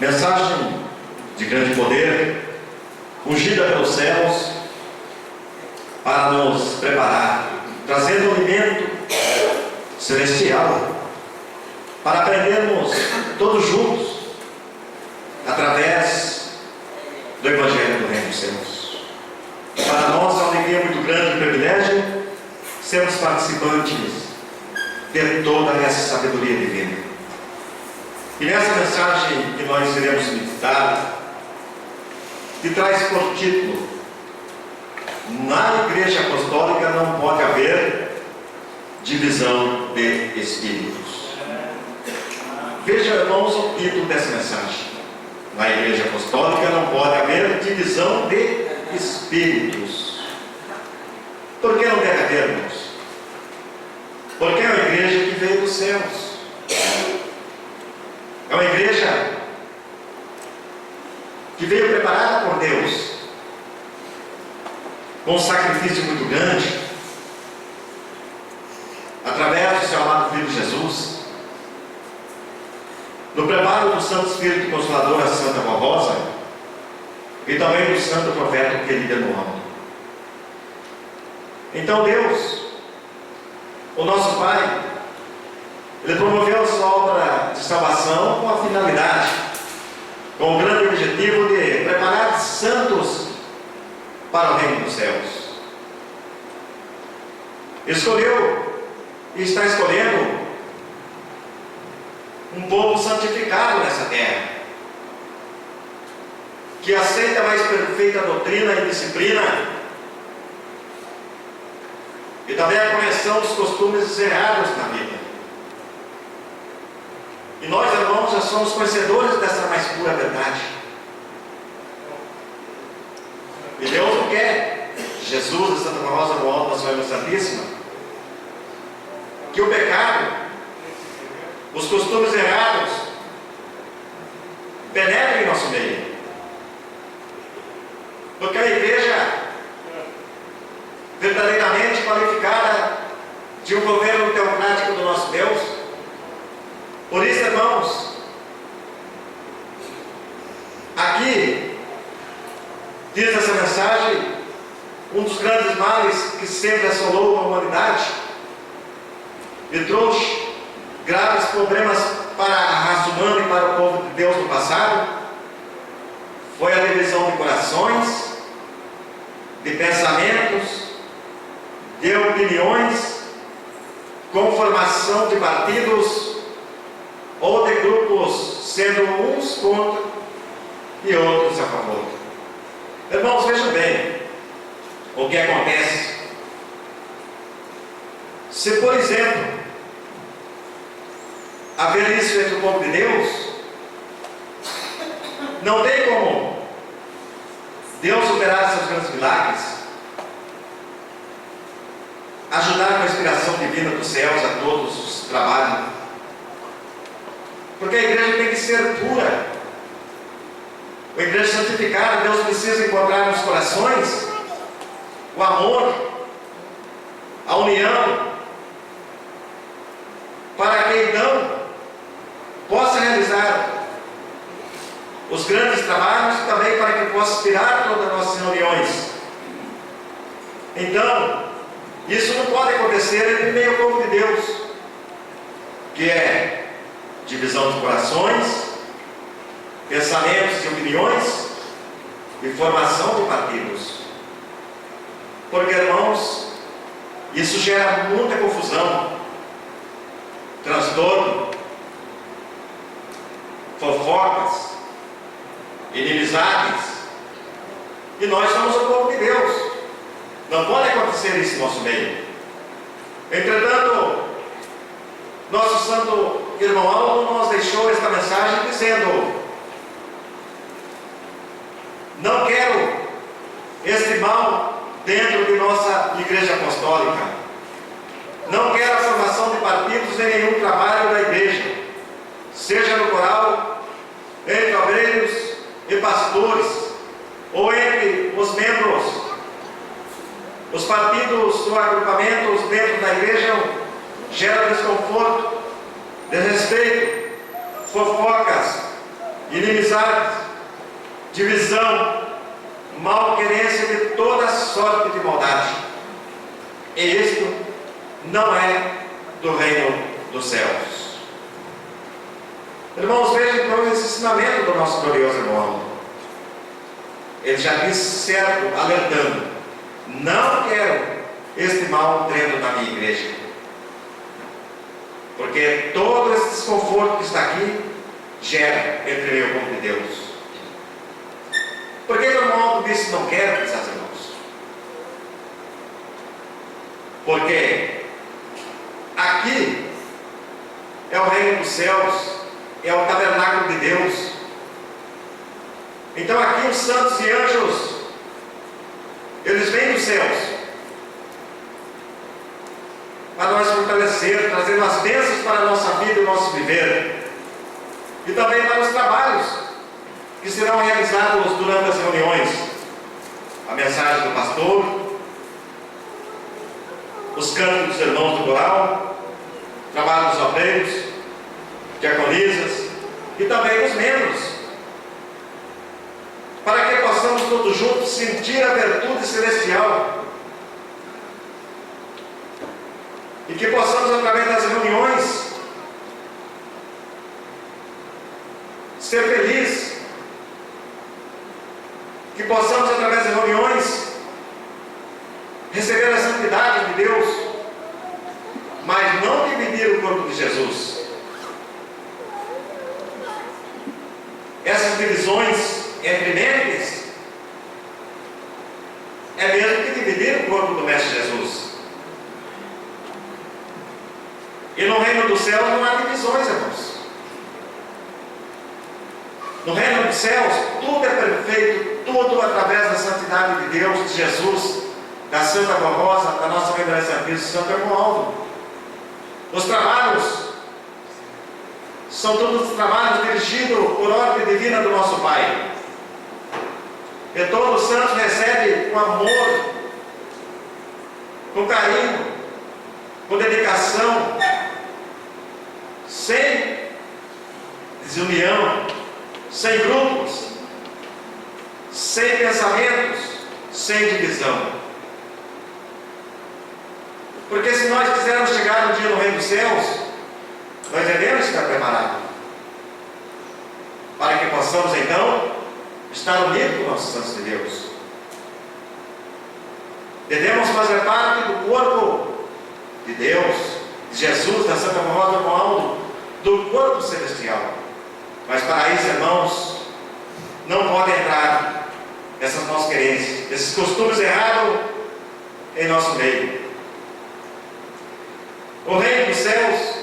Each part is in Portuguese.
Mensagem de grande poder, ungida pelos céus, para nos preparar, trazendo o alimento celestial, para aprendermos todos juntos, através do Evangelho do Reino dos Céus. Para nós é uma alegria muito grande e privilégio sermos participantes de toda essa sabedoria divina. E nessa mensagem que nós iremos meditar, que traz por título: na Igreja Apostólica não pode haver divisão de espíritos. Veja, irmãos, o título dessa mensagem: na Igreja Apostólica não pode haver divisão de espíritos. Por que não deve haver, irmãos? Porque é uma igreja que veio dos céus. É uma igreja que veio preparada por Deus, com um sacrifício muito grande, através do seu amado Filho Jesus, no preparo do Santo Espírito Consolador, a Santa Barbosa, e também do Santo Profeta querido no alto. Então Deus, o nosso Pai, Ele promoveu a sua obra de salvação com a finalidade, com o grande objetivo de preparar santos para o reino dos céus. Escolheu e está escolhendo um povo santificado nessa terra, que aceita a mais perfeita doutrina e disciplina, e também a correção dos costumes errados na vida. E nós, irmãos, já somos conhecedores dessa mais pura verdade. E Deus não quer, Jesus e Santa Rosa no alto da sua Irmã Santíssima, que o pecado, os costumes errados, penetrem em nosso meio. Porque a igreja verdadeiramente qualificada de um governo teocrático do nosso Deus. Por isso, irmãos, aqui diz essa mensagem, um dos grandes males que sempre assolou a humanidade e trouxe graves problemas para a raça humana e para o povo de Deus no passado, foi a divisão de corações, de pensamentos, de opiniões, com formação de partidos ou de grupos, sendo uns contra e outros a favor. Irmãos, vejam bem o que acontece. Se, por exemplo, haver isso entre o povo de Deus, não tem como Deus operar seus grandes milagres, ajudar com a inspiração divina dos céus a todos os trabalhos, porque a igreja tem que ser pura, a igreja santificada. Deus precisa encontrar nos corações o amor, a união, para que então possa realizar os grandes trabalhos e também para que possa inspirar todas as nossas reuniões. Então, isso não pode acontecer entre meio ao povo de Deus, que é divisão de corações, pensamentos e opiniões e formação de partidos. Porque, irmãos, isso gera muita confusão, transtorno, fofocas, inimizades, e nós somos o povo de Deus. Não pode acontecer isso no nosso meio. Entretanto, nosso santo irmão Aldo nos deixou esta mensagem dizendo: não quero este mal dentro de nossa igreja apostólica. Não quero a formação de partidos em nenhum trabalho da igreja, seja no coral, entre obreiros e pastores, ou entre os membros. Os partidos ou agrupamentos dentro da igreja geram desconforto, desrespeito, fofocas inimizades, divisão, malquerência de toda sorte de maldade. E isto não é do reino dos céus. Irmãos, vejam então esse ensinamento do nosso glorioso irmão. Ele já disse certo, alertando: não quero este mal dentro da minha igreja, porque todo esse desconforto que está aqui gera entre eu e o povo de Deus. Por que o irmão disse não quero, meus irmãos? Porque aqui é o reino dos céus, é o tabernáculo de Deus. Então aqui os santos e anjos, eles vêm dos céus para nós fortalecer, trazendo as bênçãos para a nossa vida e o nosso viver, e também para os trabalhos que serão realizados durante as reuniões. A mensagem do pastor, os cantos dos irmãos do coral, trabalho dos obreiros, diaconisas e também os membros, para que possamos todos juntos sentir a virtude celestial e que possamos, através das reuniões, ser felizes, que possamos, através das reuniões, receber a santidade de Deus, mas não dividir o corpo de Jesus. Essas divisões entre membros é mesmo que dividir o corpo do Mestre Jesus. E no reino dos céus não há divisões, irmãos. No reino dos céus tudo é perfeito, tudo através da santidade de Deus, de Jesus, da Santa Rosa, da nossa Reverência Bispo Santo Romualdo. Os trabalhos são todos os trabalhos dirigidos por ordem divina do nosso Pai. E todo santo recebe com amor, com carinho, com dedicação, sem desunião, sem grupos, sem pensamentos, sem divisão. Porque se nós quisermos chegar um dia no reino dos céus, nós devemos estar preparados para que possamos então estar unidos com nossos santos de Deus. Devemos fazer parte do corpo de Deus, de Jesus, da Santa Rosa do Romualdo, do corpo celestial. Mas para isso, irmãos, não pode entrar essas nossas querências, esses costumes errados em nosso meio. O reino dos céus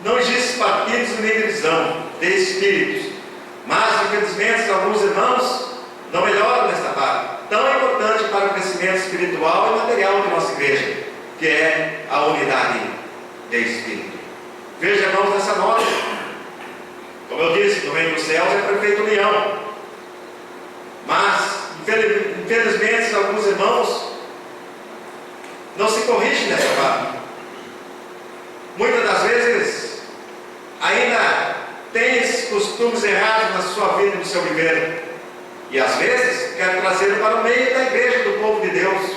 não existe partidos nem divisão de espíritos, mas infelizmente alguns irmãos não melhoram nesta parte, tão importante para o crescimento espiritual e material de nossa igreja, que é a unidade de espírito. Veja, irmãos, nessa nota, como eu disse, no reino dos céus é perfeita união, mas infelizmente alguns irmãos não se corrigem nessa parte. Muitas das vezes ainda tem esses costumes errados na sua vida e no seu viver, e às vezes quer trazê-lo para o meio da igreja, do povo de Deus.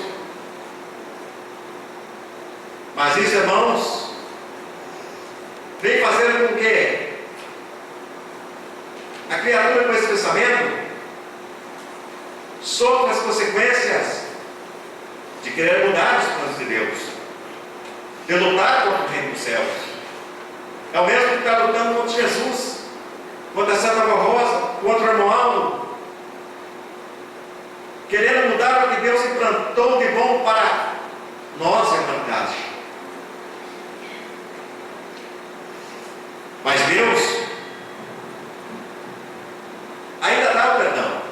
Mas isso, irmãos, vem fazer com que a criatura com esse pensamento sofra as consequências de querer mudar os planos de Deus, de lutar contra o reino dos céus. É o mesmo que está lutando contra Jesus, contra a Santa Rosa, contra o Romualdo, querendo mudar o que Deus implantou de bom para nós, a humanidade. Mas Deus ainda dá o perdão,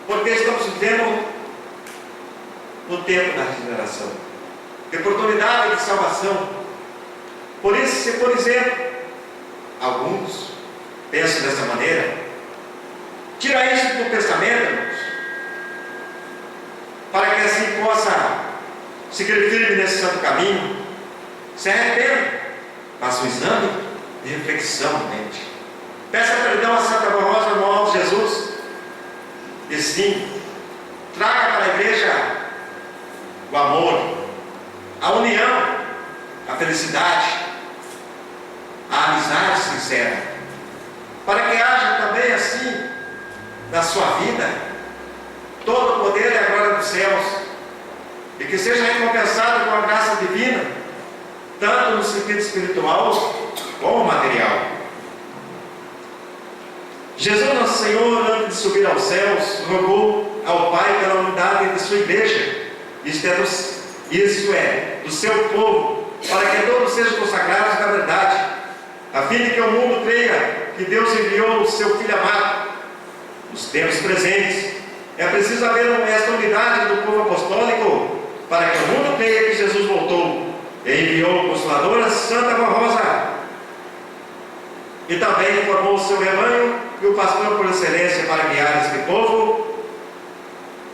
porque estamos vivendo no tempo da regeneração, de oportunidade de salvação. Por isso, se por exemplo alguns pensam dessa maneira, tira isso do pensamento, irmãos, para que assim possa seguir firme nesse santo caminho, se arrependa, faça um exame de reflexão na mente, Peça perdão a Santa Rosa, irmão Aldo Jesus. E sim, traga para a igreja o amor, a união, a felicidade, a amizade sincera, para que haja também assim na sua vida todo o poder e a glória dos céus, e que seja recompensado com a graça divina, tanto no sentido espiritual como material. Jesus nosso Senhor, antes de subir aos céus, rogou ao Pai pela unidade de sua igreja, isso é, do seu povo, para que todos sejam consagrados na verdade, a fim de que o mundo creia que Deus enviou o seu Filho amado. Nos tempos presentes, é preciso haver esta unidade do povo apostólico, para que o mundo creia que Jesus voltou e enviou o Consolador, a Santa Rosa, e também formou o seu rebanho e o pastor por excelência para guiar este povo,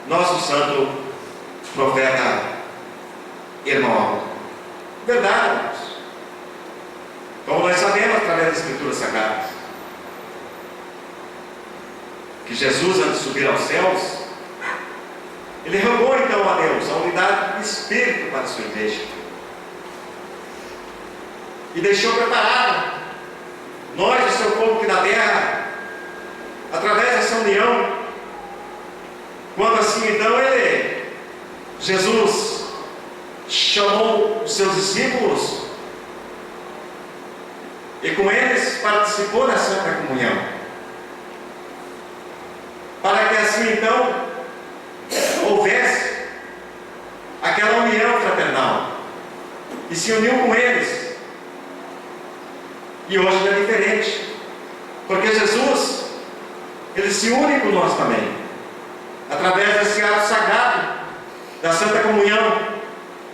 nosso santo profeta irmão. Verdade, irmãos. Como nós sabemos através das Escrituras Sagradas, que Jesus, antes de subir aos céus, ele rogou então a Deus a unidade do Espírito para a sua igreja, e deixou preparado nós, o seu povo aqui na terra, através dessa união. Quando assim então Jesus chamou os seus discípulos e com eles participou da Santa Comunhão, para que assim então houvesse aquela união fraternal, e se uniu com eles. E hoje não é diferente, porque Jesus, ele se une com nós também, através desse ato sagrado da Santa Comunhão,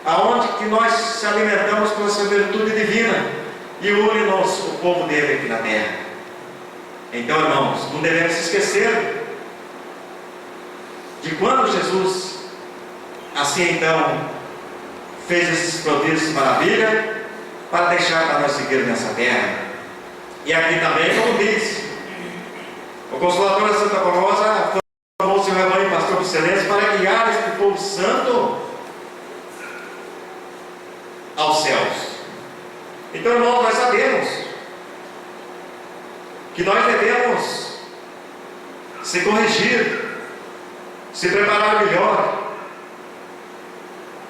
aonde que nós se alimentamos com essa virtude divina e une-nos o povo dele aqui na terra. Então, irmãos, não devemos se esquecer de quando Jesus assim então fez esses prodígios de maravilha para deixar para nós seguir nessa terra. E aqui também, como diz, o Consolador da Santa Rosa formou seu rebanho pastor por excelência para guiar este povo santo aos céus. Então, irmãos, nós sabemos que nós devemos se corrigir, se preparar melhor,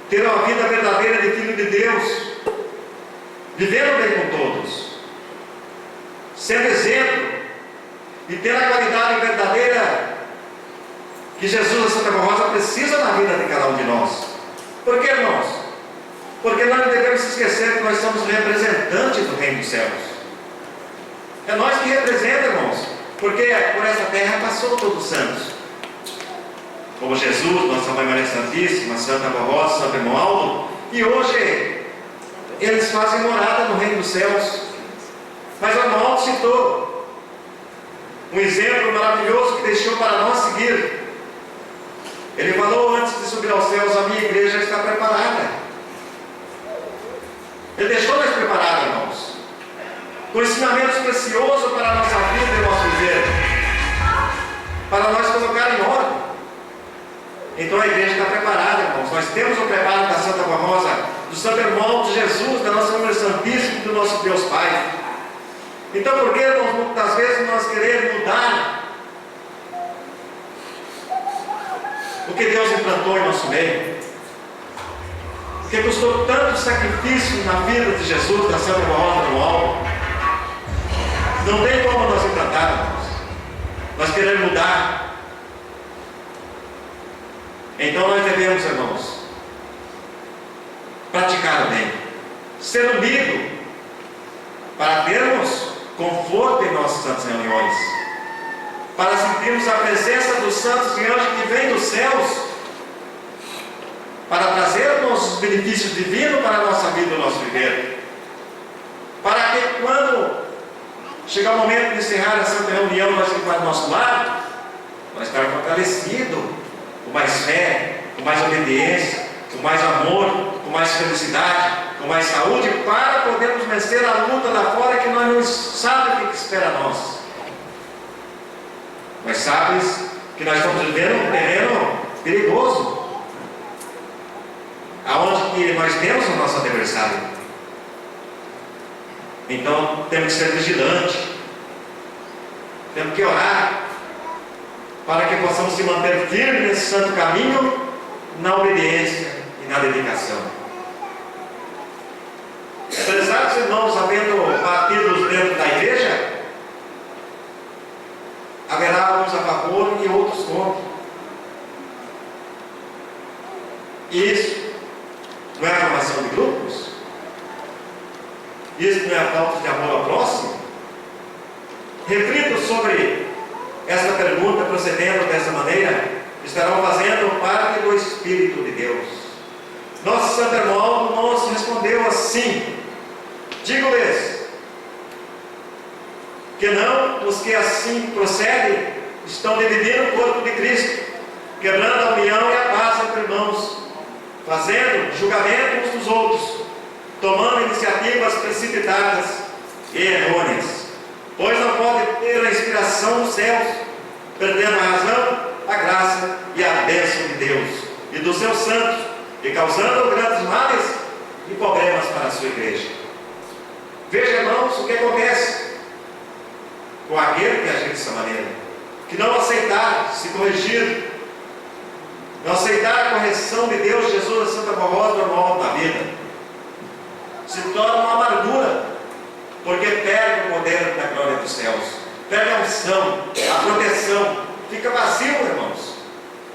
ter uma vida verdadeira de filho de Deus, vivendo bem com todos, sendo exemplo e ter a qualidade verdadeira que Jesus, a Santa Rosa, precisa na vida de cada um de nós. Por que, irmãos? Porque nós não devemos se esquecer que nós somos representantes do Reino dos Céus. É nós que representamos, irmãos, porque por essa terra passou todos os santos, como Jesus, Nossa Mãe Maria Santíssima, Santa Rosa, Santo Irmão Aldo, e hoje eles fazem morada no Reino dos Céus. Mas o irmão Aldo citou um exemplo maravilhoso que deixou para nós seguir. Ele falou antes de subir aos céus: a minha igreja está preparada. Ele deixou nós preparados, irmãos, com ensinamentos preciosos para a nossa vida e nosso viver, para nós colocar em ordem. Então a igreja está preparada, irmãos. Nós temos o preparo da Santa Rosa, do Santo Irmão de Jesus, da Nossa Mãe Santíssima e do nosso Deus Pai. Então, por que, irmãos, muitas vezes nós queremos mudar o que Deus implantou em nosso meio? Porque custou tanto sacrifício na vida de Jesus, da Santa Rosa no alto. Não tem como nós implantarmos. Nós queremos mudar. Então nós devemos, irmãos, praticar o bem, ser unido, para termos conforto em nossas santas reuniões, para sentirmos a presença dos santos e anjos que vêm dos céus, para trazermos os benefícios divinos para a nossa vida e o nosso viver, para que quando chegar o momento de encerrar a santa reunião, nós que para o nosso lado, nós estarmos fortalecidos, com mais fé, com mais obediência, com mais amor, com mais felicidade, com mais saúde, para podermos vencer a luta lá fora, que nós não sabemos o que espera a nós. sabes que nós estamos vivendo um terreno perigoso, aonde que nós temos o nosso adversário. Então temos que ser vigilantes, temos que orar para que possamos se manter firmes nesse santo caminho, na obediência e na dedicação. Prezados irmãos, havendo partidos dentro da igreja, haverá uns a favor e outros contra. Isso não é a formação de grupos? Isso não é a falta de amor ao próximo? Reflito sobre essa pergunta, procedendo dessa maneira, estarão fazendo parte do Espírito de Deus. Nosso Santo Irmão nos respondeu assim: digo-lhes que não os que assim procedem estão dividindo o corpo de Cristo, quebrando a união e a paz entre irmãos, fazendo julgamento uns dos outros, tomando iniciativas precipitadas e errôneas, pois não pode ter a inspiração dos céus, perdendo a razão, a graça e a bênção de Deus e dos seus santos, e causando grandes males e problemas para a sua igreja. Veja, irmãos, o que acontece com aquele que agir dessa maneira, que não aceitar se corrigir, não aceitar a correção de Deus, Jesus da Santa Barrosa, no alto da vida, se torna uma amargura, porque perde o poder da glória dos céus, perde a unção, a proteção, fica vazio, irmãos,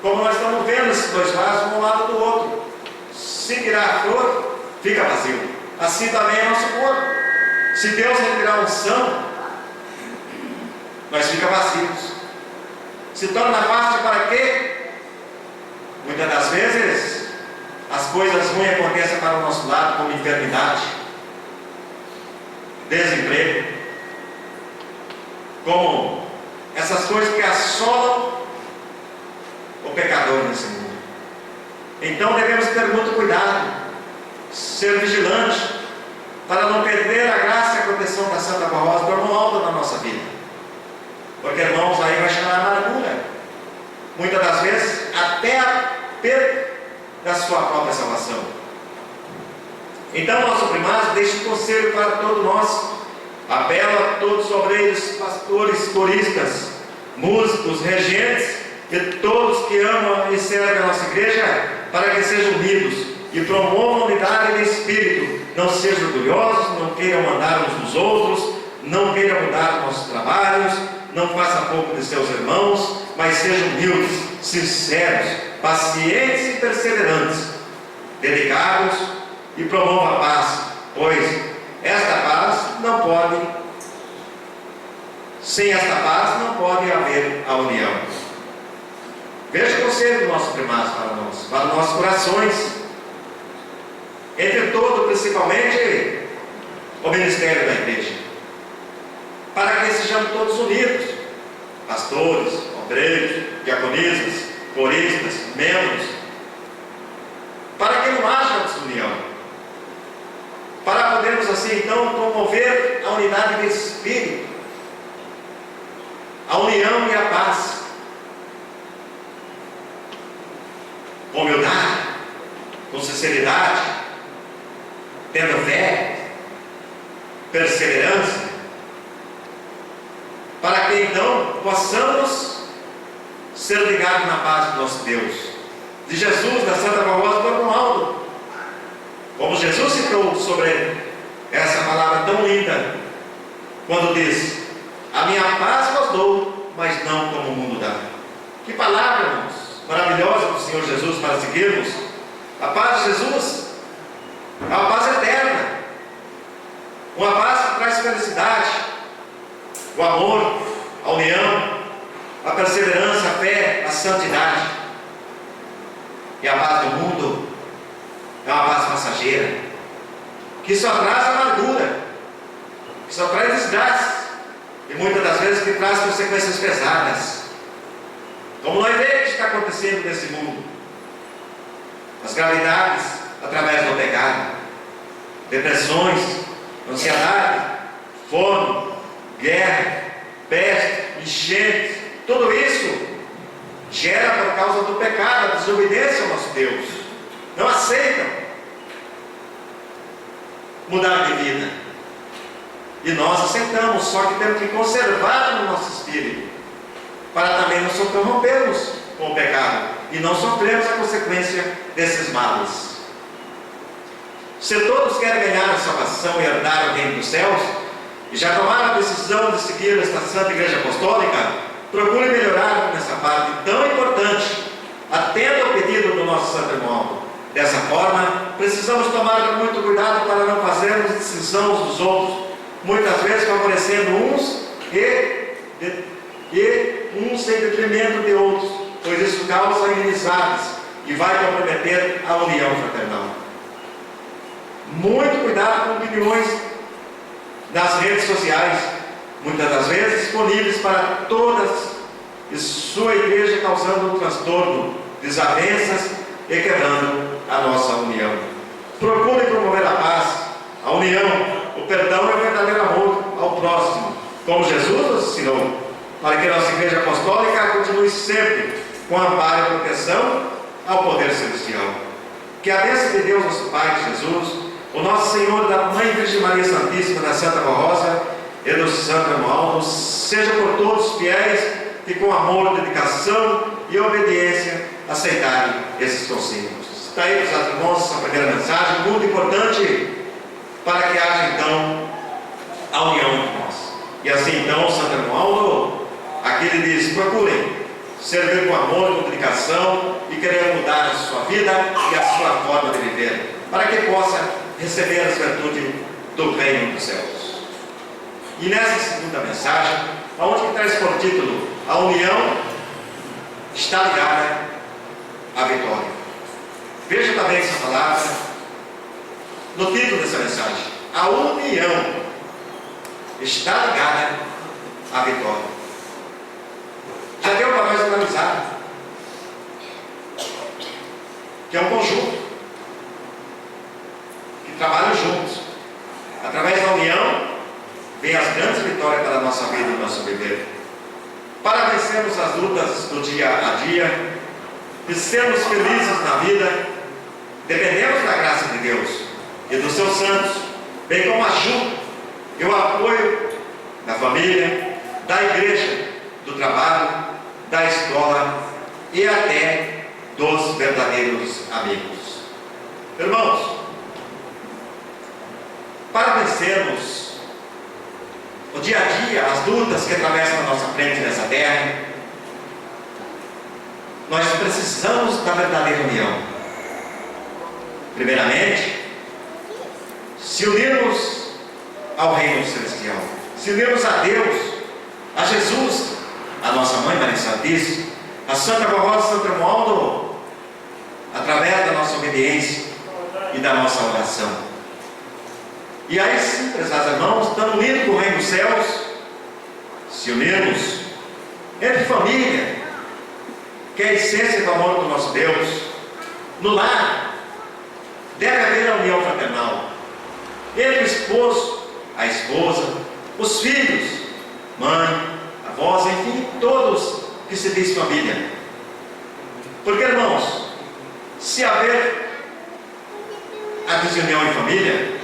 como nós estamos vendo esses dois vasos um ao lado do outro. Se tirar a flor, fica vazio. Assim também é nosso corpo. Se Deus retirar a unção, nós ficamos vazios. Se torna fácil para quê? Muitas das vezes as coisas ruins acontecem para o nosso lado, como enfermidade, desemprego, como essas coisas que assolam o pecador nesse mundo. Então devemos ter muito cuidado, ser vigilantes, para não perder a graça e a proteção da Santa Barrosa do alto na nossa vida. Porque, irmãos, aí vai chegar a amargura, muitas das vezes até a perda da sua própria salvação. Então nosso primado deixa um conselho para todos nós, apela a todos os obreiros, pastores, coristas, músicos, regentes e todos que amam e servem a nossa igreja, para que sejam unidos e promovam a unidade de espírito, não sejam orgulhosos, não queiram mandar uns dos outros, não queiram mudar nossos trabalhos, não façam pouco de seus irmãos, mas sejam humildes, sinceros, pacientes e perseverantes, dedicados, e promovam a paz, pois esta paz não pode, sem esta paz não pode haver a união. Veja o conselho do nosso primado para nossos corações, entre todo, principalmente o ministério da igreja, para que sejamos todos unidos, pastores, obreiros, diaconisas, coristas, membros, para que não haja desunião, para podermos assim então promover a unidade de espírito, a união e a paz, com humildade, com sinceridade, tendo fé, perseverança, para que então possamos ser ligados na paz do nosso Deus, de Jesus, da Santa Barrosa do Romualdo, como Jesus citou sobre essa palavra tão linda, quando diz: a minha paz vos dou, mas não como o mundo dá. Que palavra, irmãos, maravilhosa do Senhor Jesus para seguirmos. A paz de Jesus é uma paz eterna, uma paz que traz felicidade, o amor, a união, a perseverança, a fé, a santidade. E a paz do mundo é uma paz passageira, que só traz amargura, que só traz desgraça, e muitas das vezes que traz consequências pesadas, como nós vemos que está acontecendo nesse mundo, as gravidades através do pecado, depressões, ansiedade, fome, guerra, peste, enchentes, tudo isso gera por causa do pecado, a desobediência ao nosso Deus. Não aceitam mudar de vida. E nós aceitamos, só que temos que conservar no nosso espírito, para também não corrompermos com o pecado e não sofrermos a consequência desses males. Se todos querem ganhar a salvação e herdar o reino dos céus, e já tomaram a decisão de seguir esta Santa Igreja Apostólica, procure melhorar nessa parte tão importante, atenda ao pedido do nosso Santo Irmão. Dessa forma, precisamos tomar muito cuidado para não fazermos distinção uns dos outros, muitas vezes favorecendo uns e uns em detrimento de outros, pois isso causa inimizades e vai comprometer a união fraternal. Muito cuidado com opiniões nas redes sociais, muitas das vezes disponíveis para todas e sua igreja, causando um transtorno, desavenças e quebrando a nossa união. Procure promover a paz, a união, o perdão e o verdadeiro amor ao próximo, como Jesus nos ensinou, para que a nossa igreja apostólica continue sempre com amparo e proteção ao poder celestial. Que a bênção de Deus, nosso Pai, de Jesus, o nosso Senhor, da Mãe Virgem Maria Santíssima, da Santa Rosa e do Santo Romualdo, seja por todos fiéis que com amor, dedicação e obediência aceitarem esses conselhos. Está aí, meus irmãos, essa primeira mensagem, muito importante, para que haja então a união entre nós. E assim então, o Santo Romualdo, aqui ele diz: procurem servir com amor, com dedicação e querer mudar a sua vida e a sua forma de viver, para que possa receber as virtudes do reino dos céus. E nessa segunda mensagem, aonde que traz por título: a união está ligada à vitória. Veja também essa palavra no título dessa mensagem: a união está ligada à vitória. Já deu para nós analisar que é um conjunto que trabalha juntos. Através da união vem as grandes vitórias para a nossa vida e o nosso viver. Para vencermos as lutas do dia a dia e sermos felizes na vida, dependemos da graça de Deus e dos seus santos, bem como a ajuda e o apoio da família, da igreja, do trabalho, da escola e até dos verdadeiros amigos. Irmãos, para vencermos o dia a dia, as lutas que atravessam a nossa frente nessa terra, nós precisamos da verdadeira união. Primeiramente, se unirmos ao reino celestial, se unirmos a Deus, a Jesus, a nossa Mãe Maria Santíssima, a Santa Rosa, Santo Romualdo, através da nossa obediência e da nossa oração. E aí sim, prezados irmãos, estando unidos com o reino dos céus, se unirmos entre família, que é a essência do amor do nosso Deus, no lar, deve haver a união fraternal entre o esposo, a esposa, os filhos, mãe, avós, enfim, todos que se diz família. Porque, irmãos, se haver a desunião em família,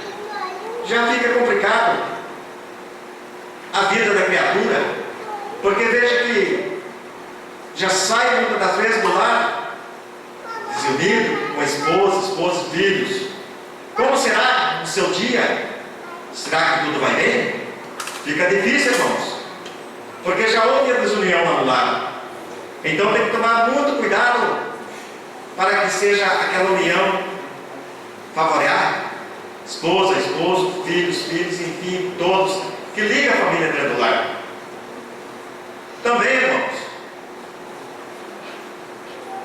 já fica complicado a vida da criatura, porque veja que já sai muitas das vezes do lar desunido, com a esposa, filhos. Como será o seu dia? Será que tudo vai bem? Fica difícil, irmãos, porque já houve a desunião lá no lar. Então tem que tomar muito cuidado para que seja aquela união favorável. Esposa, esposo, filhos, enfim, todos que ligam a família dentro do lar. Também, irmãos,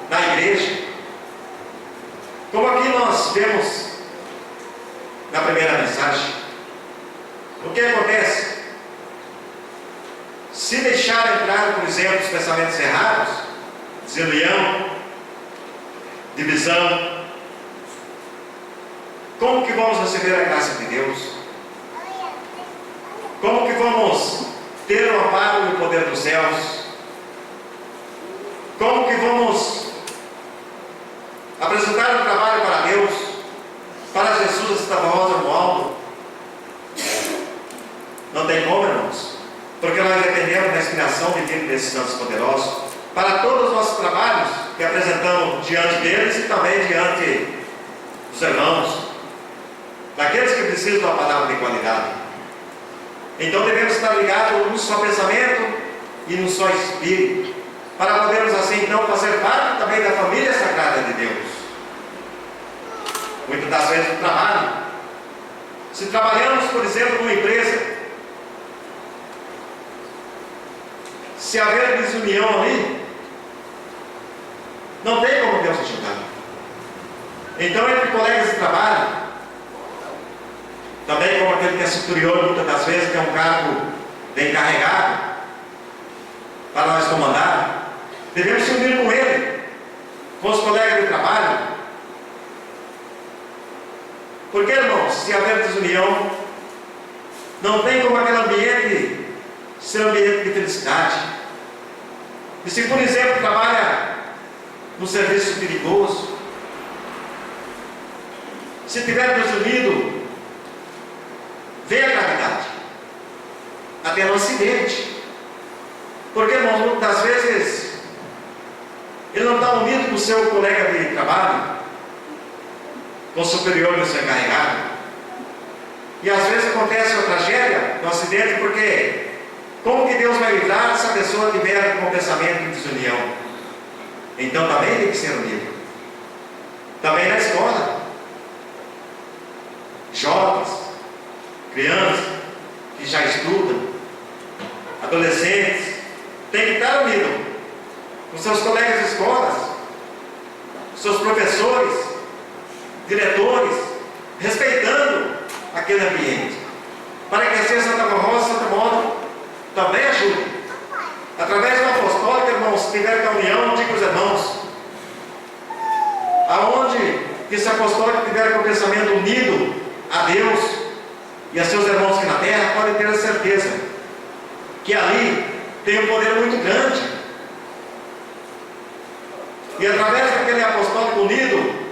na igreja, como aqui nós vemos na primeira mensagem, o que acontece? Se deixar entrar, por exemplo, os pensamentos errados, desunião, divisão, como que vamos receber a graça de Deus? Como que vamos ter o amparo e o poder dos céus? Como que vamos orientação divina desses santos poderosos para todos os nossos trabalhos que apresentamos diante deles e também diante dos irmãos, daqueles que precisam de uma palavra de qualidade. Então devemos estar ligados num só pensamento e num só espírito, para podermos assim então fazer parte também da família sagrada de Deus. Muitas das vezes no trabalho, se trabalhamos, por exemplo, numa empresa, se haver desunião ali, não tem como Deus ajudar. Então, entre colegas de trabalho, também como aquele que é superior, muitas das vezes, que é um cargo de encarregado para nós comandar, devemos se unir com ele, com os colegas de trabalho. Porque, irmãos, se haver desunião, não tem como aquele ambiente ser um ambiente de felicidade. E se, por exemplo, trabalha num serviço perigoso, se tiver desunido, vem a gravidade, até no acidente. Porque, irmãos, muitas das vezes ele não está unido com o seu colega de trabalho, com o superior do seu encarregado. E às vezes acontece uma tragédia, um acidente, porque como que Deus vai livrar se a pessoa tiver com pensamento de desunião? Então também tem que ser unido. Também na escola, jovens, crianças que já estudam, adolescentes, tem que estar unido com seus colegas de escolas, seus professores, diretores, respeitando aquele ambiente, para que assim a Santa Rosa, de certo modo, também ajude. Através do apostólico, irmãos, se tiver comunhão, diga os irmãos, aonde que esse apostólico tiver com o pensamento unido a Deus e a seus irmãos aqui na terra, podem ter a certeza que ali tem um poder muito grande. E através daquele apostólico unido,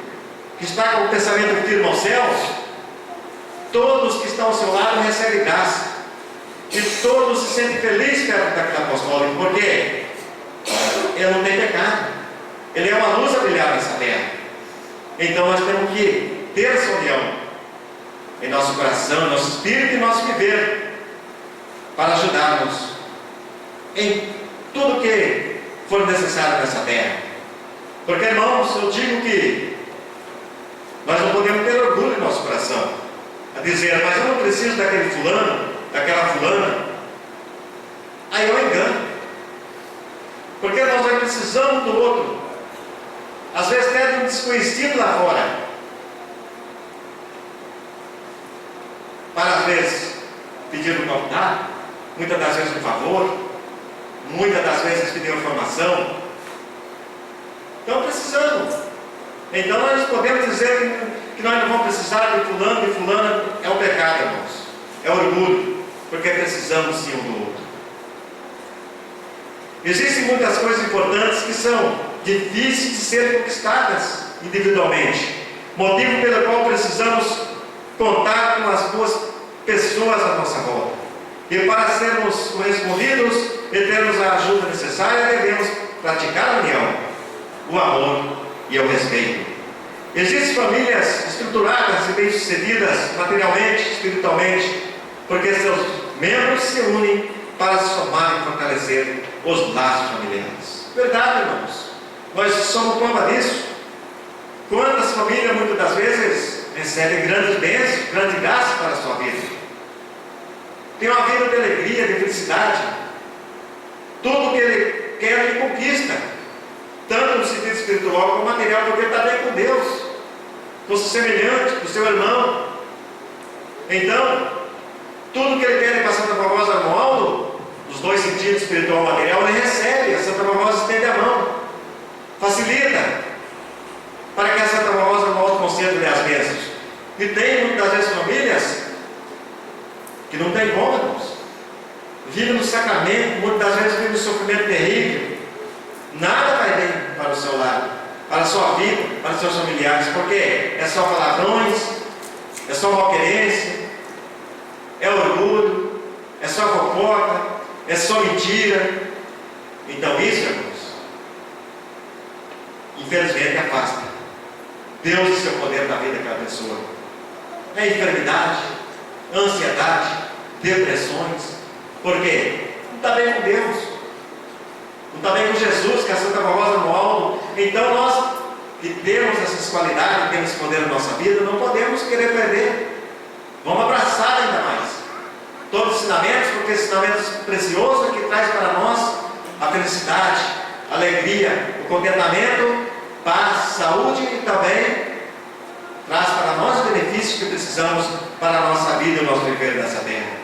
que está com o pensamento firme aos céus, todos que estão ao seu lado recebem graça. E todos se sentem felizes perto daquele apostólico, porque ele não tem pecado. Ele é uma luz a brilhar nessa terra. Então nós temos que ter essa união em nosso coração, em nosso espírito e em nosso viver, para ajudarmos em tudo que for necessário nessa terra. Porque, irmãos, eu digo que nós não podemos ter orgulho em nosso coração, a dizer, mas eu não preciso daquele fulano, daquela fulana. Aí eu engano, porque nós já precisamos do outro. Às vezes até de um desconhecido lá fora, para às vezes pedir um contato, muitas das vezes um favor, muitas das vezes pedir uma informação. Então precisamos. Então nós podemos dizer que nós não vamos precisar de fulano, de fulana. É o pecado, irmãos, é orgulho, porque precisamos sim um do outro. Existem muitas coisas importantes que são difíceis de serem conquistadas individualmente, motivo pelo qual precisamos contar com as boas pessoas à nossa volta. E para sermos correspondidos e termos a ajuda necessária, devemos praticar a união, o amor e o respeito. Existem famílias estruturadas e bem-sucedidas materialmente, espiritualmente, porque seus membros se unem para se somar e fortalecer os laços familiares. Verdade, irmãos? Nós somos prova disso. Quantas famílias, muitas das vezes, recebem grandes bênçãos, grande graça para a sua vida. Tem uma vida de alegria, de felicidade. Tudo que ele quer, ele conquista. Tanto no sentido espiritual como material, porque ele está bem com Deus, com o seu semelhante, com o seu irmão. Então, tudo que ele quer para Santa Barbosa Armoaldo, os dois sentidos, espiritual e material, ele recebe. A Santa Barbosa estende a mão, facilita, para que a Santa Barbosa Armoaldo conceda-lhe as bênçãos. E tem muitas vezes famílias que não tem como, irmãos, vivem no sacramento, muitas das vezes vivem no sofrimento terrível. Nada vai bem para o seu lado, para a sua vida, para os seus familiares, porque é só palavrões, é só malquerência, é orgulho, é só fofoca, é só mentira, Então isso, irmãos, infelizmente afasta Deus e seu poder na vida daquela pessoa. É enfermidade, ansiedade, depressões. Por quê? Não está bem com Deus, não está bem com Jesus, que é a Santa Barbosa no alto. Então nós que temos essas qualidades, temos esse poder na nossa vida, não podemos querer perder. Vamos abraçar ainda mais todos os ensinamentos, porque ensinamentos preciosos que traz para nós a felicidade, a alegria, o contentamento, paz, saúde e também traz para nós os benefícios que precisamos para a nossa vida e o nosso viver nessa terra.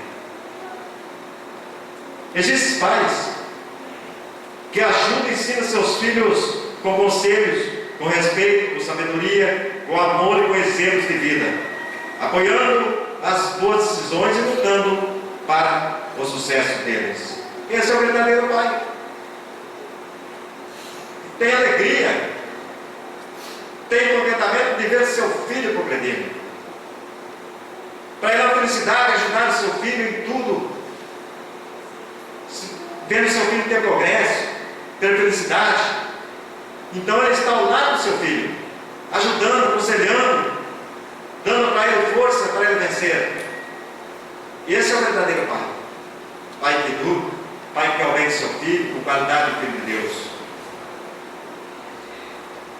Existem pais que ajudam e ensinam seus filhos com conselhos, com respeito, com sabedoria, com amor e com exemplos de vida, apoiando as boas decisões e lutando para o sucesso deles. Esse é o verdadeiro pai. Tem alegria, tem contentamento de ver seu filho progredindo. Para ele a felicidade, ajudar o seu filho em tudo, vendo seu filho ter progresso, ter felicidade. Então ele está ao lado do seu filho, ajudando, aconselhando, dando para ele força para ele vencer. Esse é o verdadeiro pai. Pai que educa, pai que aumenta seu filho com qualidade de filho de Deus.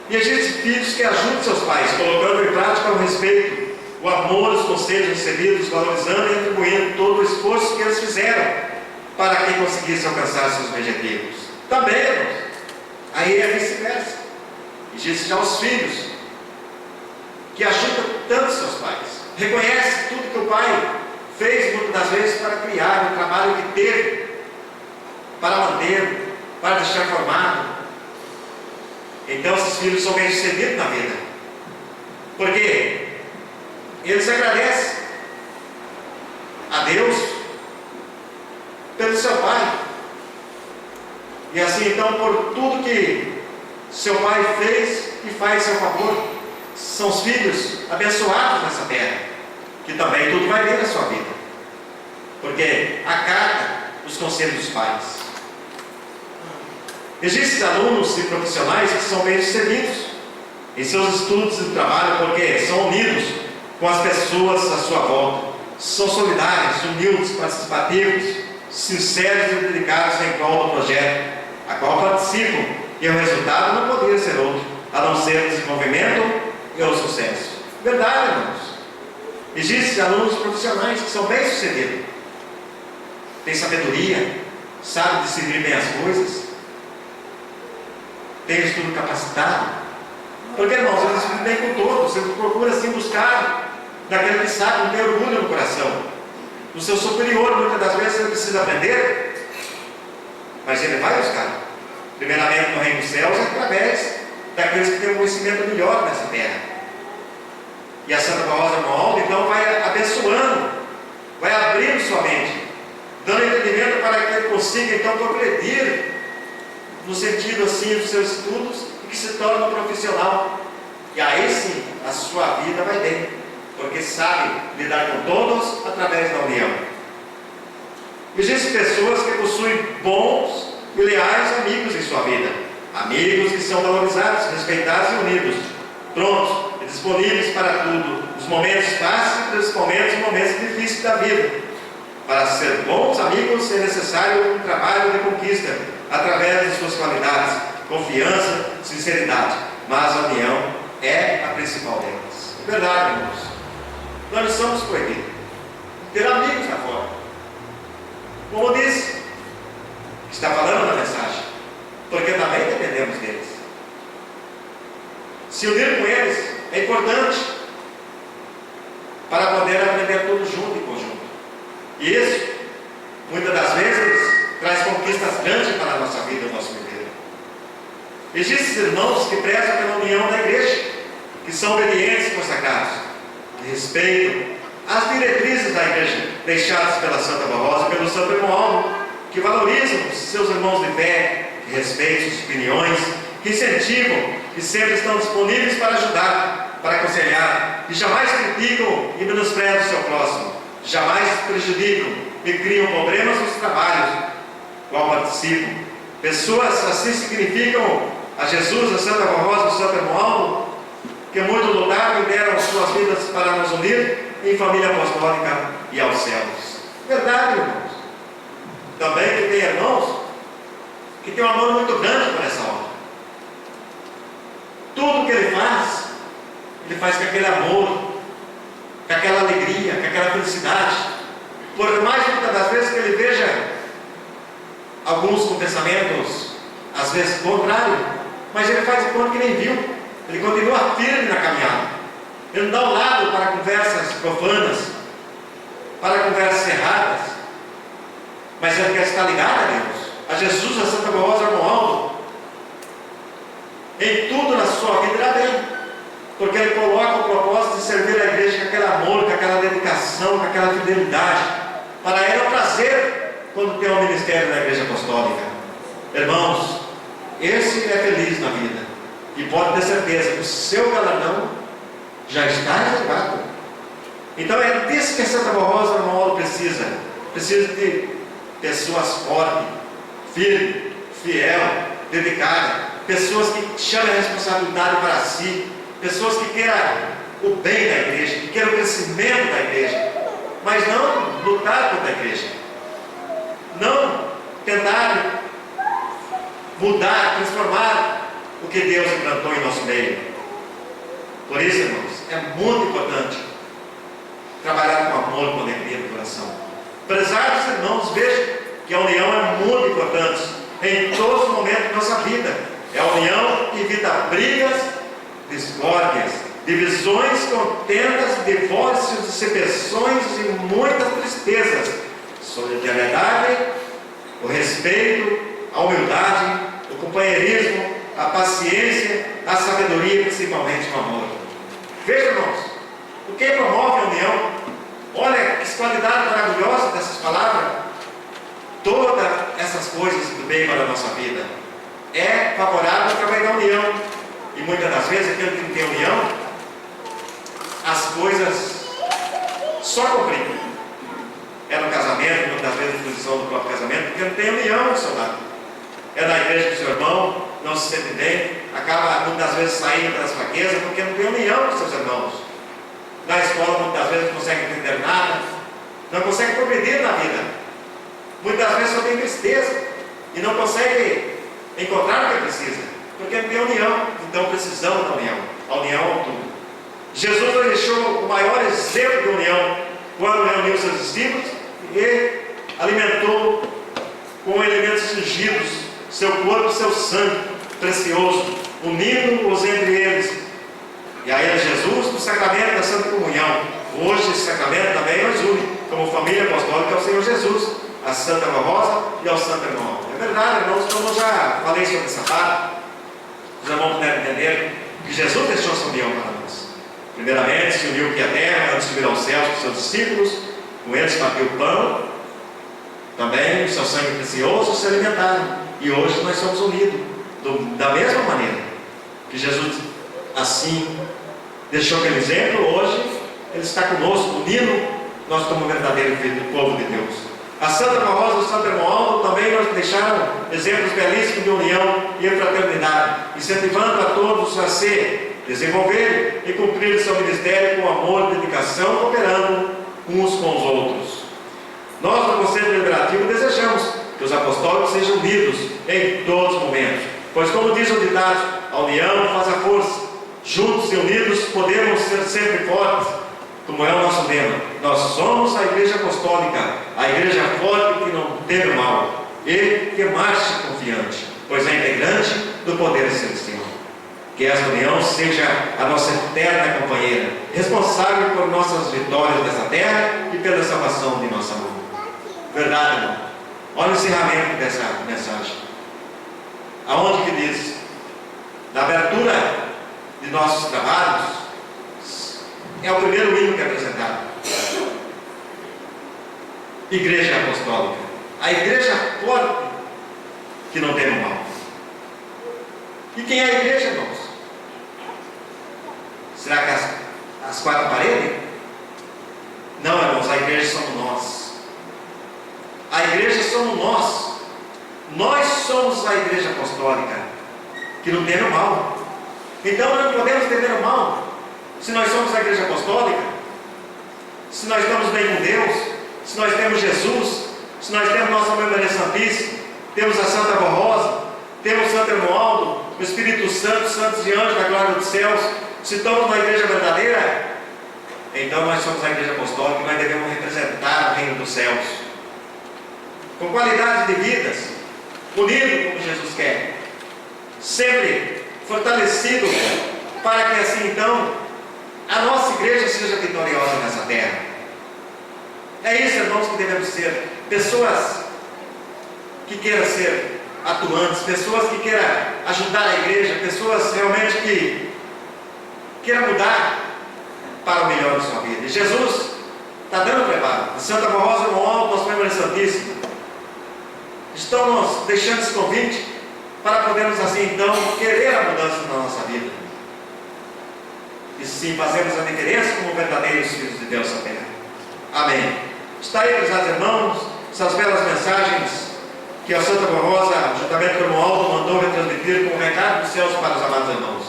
E existem filhos que ajudam seus pais, colocando em prática o respeito, o amor, os conselhos recebidos, valorizando e retribuindo todo o esforço que eles fizeram para que conseguissem alcançar seus objetivos. Também, irmãos, aí é vice-versa. Existem já os filhos que ajudam tanto seus pais, reconhecem tudo que o pai fez muitas das vezes para criar, o trabalho que teve para manter, para deixar formado. Então esses filhos são bem sucedidos na vida, porque eles agradecem a Deus pelo seu pai, e assim então por tudo que seu pai fez e faz em seu favor, são os filhos abençoados nessa terra, que também tudo vai bem na sua vida, porque acata os conselhos dos pais. Existem alunos e profissionais que são bem sucedidos em seus estudos e trabalho, porque são unidos com as pessoas à sua volta, são solidários, humildes, participativos, sinceros e dedicados em prol do projeto a qual participam, e o resultado não poderia ser outro, a não ser o desenvolvimento e o sucesso. Verdade, irmãos. Existem alunos profissionais que são bem sucedidos, têm sabedoria, sabem discernir bem as coisas, tem estudo capacitado, porque, irmãos, eles estudam bem com todos, você procura assim buscar daquele que sabe, não tem orgulho no coração. O seu superior, muitas das vezes, ele precisa aprender, mas ele vai buscar, primeiramente no reino dos céus, através daqueles que têm um conhecimento melhor nessa terra. E a Santa Barbosa Moaldo, então, vai abençoando, vai abrindo sua mente, dando entendimento para que ele consiga, então, progredir no sentido assim dos seus estudos e que se torne um profissional. E aí sim a sua vida vai bem, porque sabe lidar com todos através da união. Existem pessoas que possuem bons e leais amigos em sua vida, amigos que são valorizados, respeitados e unidos, prontos e disponíveis para tudo, nos momentos fáceis e principalmente nos momentos difíceis da vida. Para ser bons amigos é necessário um trabalho de conquista através de suas qualidades, confiança, sinceridade, mas a união é a principal delas. É verdade, irmãos. Nós não somos proibidos ter amigos lá fora, como disse, está falando na mensagem, porque também dependemos deles. Se unir com eles é importante para poder aprender tudo junto em conjunto. E isso, muitas das vezes, traz conquistas grandes para a nossa vida e o nosso viver. Existem irmãos que prezam pela união da igreja, que são obedientes e consagrados, que respeitam as diretrizes da igreja deixadas pela Santa Barbosa e pelo Santo Romualdo, que valorizam os seus irmãos de fé, que respeitam suas opiniões, que incentivam, que sempre estão disponíveis para ajudar, para aconselhar, que jamais criticam e menosprezam o seu próximo, jamais prejudicam e criam problemas nos trabalhos, qual participam, Pessoas assim significam a Jesus, a Santa Rosa, o Santo Hermoaldo, que muito lutaram e deram suas vidas para nos unir em família apostólica e aos céus. Verdade, irmãos. Também que tem irmãos que tem um amor muito grande por essa obra. Tudo que ele faz com aquele amor, com aquela alegria, com aquela felicidade. Por mais muitas das vezes que ele veja alguns com pensamentos, às vezes contrários, mas ele faz de conta que nem viu. Ele continua firme na caminhada. Ele não dá um lado para conversas profanas, para conversas erradas, mas ele quer estar ligado a Deus, a Jesus, a Santa Rosa, a Romualdo. Em tudo na sua vida irá bem, porque ele coloca o propósito de servir a igreja com aquele amor, com aquela dedicação, com aquela fidelidade. Para ele é um prazer quando tem um ministério na igreja apostólica. Irmãos, esse é feliz na vida, e pode ter certeza que o seu galardão já está reservado. Então é disso que a Santa Rosa Romualdo precisa de pessoas fortes, firmes, fiel, dedicadas, pessoas que chamem a responsabilidade para si, pessoas que queiram o bem da igreja, que queiram o crescimento da igreja, mas não lutar contra a igreja, não tentar mudar, transformar o que Deus implantou em nosso meio. Por isso, irmãos, é muito importante trabalhar com amor, com alegria no coração. Prezados irmãos, vejam que a união é muito importante em todos os momentos da nossa vida. É a união que evita brigas, discórdias, divisões, contendas, divórcios, decepções e muitas tristezas. Solidariedade, o respeito, a humildade, o companheirismo, a paciência, a sabedoria, principalmente o amor. Veja, irmãos, o que promove a união? Olha que qualidade maravilhosa dessas palavras. Todas essas coisas do bem para a nossa vida é favorável através da união. E muitas das vezes, aquele que não tem união, as coisas só complicam. É no casamento, muitas vezes na posição do próprio casamento, porque não tem união no seu lado. É na igreja do seu irmão, não se sente bem, acaba muitas vezes saindo das fraquezas, porque não tem união com seus irmãos. Na escola, muitas vezes não consegue entender nada, não consegue progredir na vida. Muitas vezes só tem tristeza e não consegue encontrar o que precisa, porque não tem união. Então precisamos da união. A união é tudo. Jesus nos deixou o maior exemplo de união quando reuniu seus discípulos e alimentou com elementos ungidos seu corpo e seu sangue precioso, unindo-os entre eles. E a ele Jesus no sacramento da Santa Comunhão. Hoje esse sacramento também nos une como família apostólica ao Senhor Jesus, a Santa Rosa e ao Santo Irmão. É verdade, irmãos, como eu já falei sobre essa parte, os irmãos puderam entender que Jesus deixou sua união para nós. Primeiramente, se uniu aqui à terra, antes de vir aos céus com seus discípulos, com eles partiu o pão, também o seu sangue precioso se alimentaram. E hoje nós somos unidos da mesma maneira que Jesus assim deixou aquele exemplo. Hoje Ele está conosco, unindo nós como verdadeiro povo de Deus. A Santa Rosa e o Santo Hermoaldo também nos deixaram exemplos belíssimos de união e fraternidade, incentivando a todos a se desenvolver e cumprir seu ministério com amor e dedicação, cooperando uns com os outros. Nós, no Conselho Deliberativo, desejamos que os apostólicos sejam unidos em todos os momentos, pois, como diz o ditado, a união faz a força. Juntos e unidos podemos ser sempre fortes, como é o nosso lema. Nós somos a Igreja Apostólica, a Igreja forte que não teme mal e que marcha confiante, pois é integrante do poder celestial. Que esta união seja a nossa eterna companheira, responsável por nossas vitórias nessa terra e pela salvação de nossa alma. Verdade, irmão? Olha o encerramento dessa mensagem. Aonde que diz? Na abertura de nossos trabalhos, é o primeiro hino que é apresentado. Igreja Apostólica. A igreja forte que não tem mal. E quem é a igreja, irmãos? Será que as quatro paredes? Não, irmãos, a igreja somos nós. A igreja somos nós. Nós somos a igreja apostólica, que não teme o mal. Então nós não podemos temer o mal. Se nós somos a igreja apostólica, se nós estamos bem com Deus, se nós temos Jesus, se nós temos nossa Mãe Maria Santíssima, temos a Santa Barrosa, temos Santo Romualdo, o Espírito Santo, santos e anjos da glória dos céus, se estamos na igreja verdadeira, então nós somos a igreja apostólica e nós devemos representar o reino dos céus, com qualidade de vidas, unido como Jesus quer, sempre fortalecido, para que assim então a nossa igreja seja vitoriosa nessa terra. É isso, irmãos, que devemos ser, pessoas que queiram ser atuantes, pessoas que queiram ajudar a igreja, pessoas realmente que queiram mudar para o melhor da sua vida. E Jesus está dando preparo. A Santa Barrosa, no alto, nossa Mãe Maria Santíssima, estão nos deixando esse convite para podermos assim então querer a mudança na nossa vida. E sim, fazemos a diferença como verdadeiros filhos de Deus na terra. Amém. Está aí, prezados irmãos, essas belas mensagens que a Santa Barrosa, juntamente com o Romualdo, mandou retransmitir como recado dos céus para os amados irmãos.